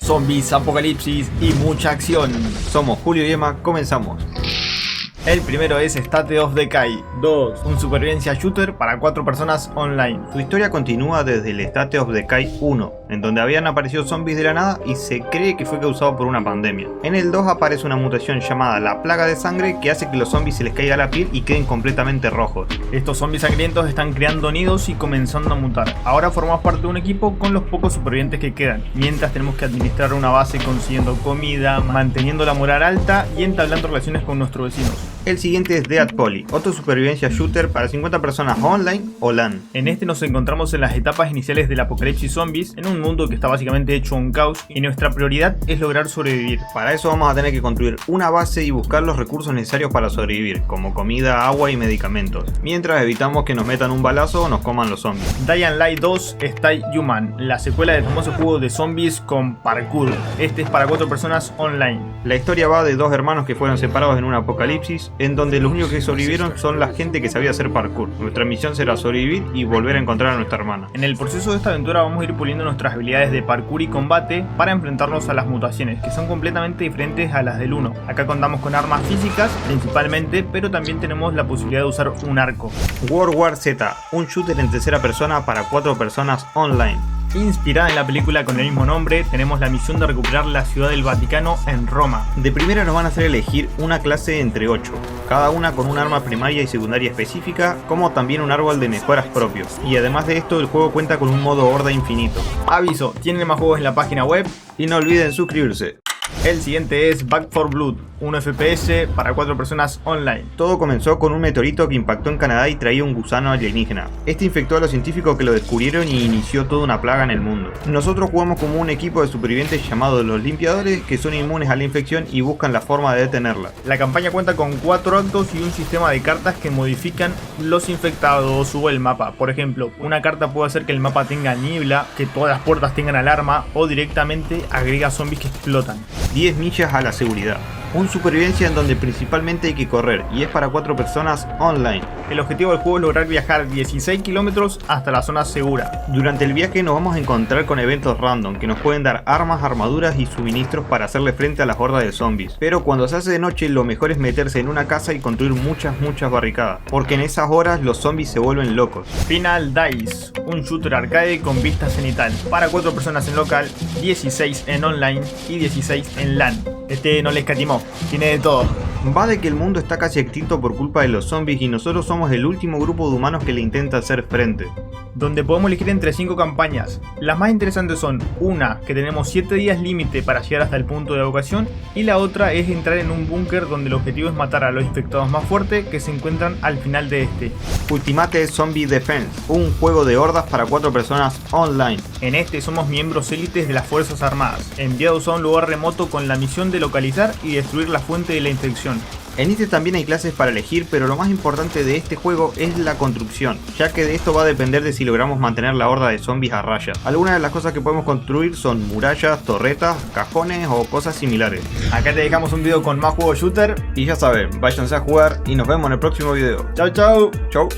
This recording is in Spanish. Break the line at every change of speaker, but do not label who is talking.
Zombies, apocalipsis y mucha acción.
Somos Julio y Emma, comenzamos.
El primero es State of Decay 2, un supervivencia shooter para 4 personas online.
Su historia continúa desde el State of Decay 1, en donde habían aparecido zombies de la nada y se cree que fue causado por una pandemia. En el 2 aparece una mutación llamada la plaga de sangre que hace que los zombies se les caiga la piel y queden completamente rojos.
Estos zombies sangrientos están creando nidos y comenzando a mutar. Ahora formamos parte de un equipo con los pocos supervivientes que quedan, mientras tenemos que administrar una base consiguiendo comida, manteniendo la moral alta y entablando relaciones con nuestros vecinos.
El siguiente es Dead Poly, otro supervivencia shooter para 50 personas online o LAN.
En este nos encontramos en las etapas iniciales del apocalipsis zombies, en un mundo que está básicamente hecho un caos y nuestra prioridad es lograr sobrevivir.
Para eso vamos a tener que construir una base y buscar los recursos necesarios para sobrevivir, como comida, agua y medicamentos, mientras evitamos que nos metan un balazo o nos coman los zombies.
Dying Light 2 Stay Human, la secuela del famoso juego de zombies con parkour. Este es para 4 personas online.
La historia va de dos hermanos que fueron separados en un apocalipsis, en donde los únicos que sobrevivieron son la gente que sabía hacer parkour. Nuestra misión será sobrevivir y volver a encontrar a nuestra hermana.
En el proceso de esta aventura vamos a ir puliendo nuestras habilidades de parkour y combate para enfrentarnos a las mutaciones, que son completamente diferentes a las del 1. Acá contamos con armas físicas principalmente, pero también tenemos la posibilidad de usar un arco.
World War Z, un shooter en tercera persona para 4 personas online.
Inspirada en la película con el mismo nombre, tenemos la misión de recuperar la ciudad del Vaticano en Roma.
De primera nos van a hacer elegir una clase entre 8, cada una con un arma primaria y secundaria específica, como también un árbol de mejoras propios. Y además de esto, el juego cuenta con un modo horda infinito.
Aviso, tienen más juegos en la página web.
Y no olviden suscribirse.
El siguiente es Back 4 Blood, un FPS para 4 personas online.
Todo comenzó con un meteorito que impactó en Canadá y traía un gusano alienígena. Este infectó a los científicos que lo descubrieron y inició toda una plaga en el mundo. Nosotros jugamos como un equipo de supervivientes llamados los limpiadores, que son inmunes a la infección y buscan la forma de detenerla.
La campaña cuenta con 4 actos y un sistema de cartas que modifican los infectados o el mapa. Por ejemplo, una carta puede hacer que el mapa tenga niebla, que todas las puertas tengan alarma o directamente agrega zombies que explotan.
10 millas a la seguridad. Un supervivencia en donde principalmente hay que correr y es para 4 personas online.
El objetivo del juego es lograr viajar 16 kilómetros hasta la zona segura.
Durante el viaje nos vamos a encontrar con eventos random que nos pueden dar armas, armaduras y suministros para hacerle frente a las hordas de zombies. Pero cuando se hace de noche lo mejor es meterse en una casa y construir muchas barricadas, porque en esas horas los zombies se vuelven locos.
Final Dice, un shooter arcade con vista cenital para 4 personas en local, 16 en online y 16 en LAN. Este no le escatimó, tiene de todo.
Va de que el mundo está casi extinto por culpa de los zombies y nosotros somos el último grupo de humanos que le intenta hacer frente.
Donde podemos elegir entre 5 campañas. Las más interesantes son una que tenemos 7 días límite para llegar hasta el punto de evacuación, y la otra es entrar en un búnker donde el objetivo es matar a los infectados más fuertes que se encuentran al final de este.
Ultimate Zombie Defense, un juego de hordas para 4 personas online.
En este somos miembros élites de las Fuerzas Armadas, enviados a un lugar remoto con la misión de localizar y destruir la fuente de la infección.
En este también hay clases para elegir, pero lo más importante de este juego es la construcción, ya que de esto va a depender de si logramos mantener la horda de zombies a raya. Algunas de las cosas que podemos construir son murallas, torretas, cajones o cosas similares.
Acá te dejamos un video con más juegos shooter.
Y ya saben, váyanse a jugar y nos vemos en el próximo video.
Chau chau.
Chau.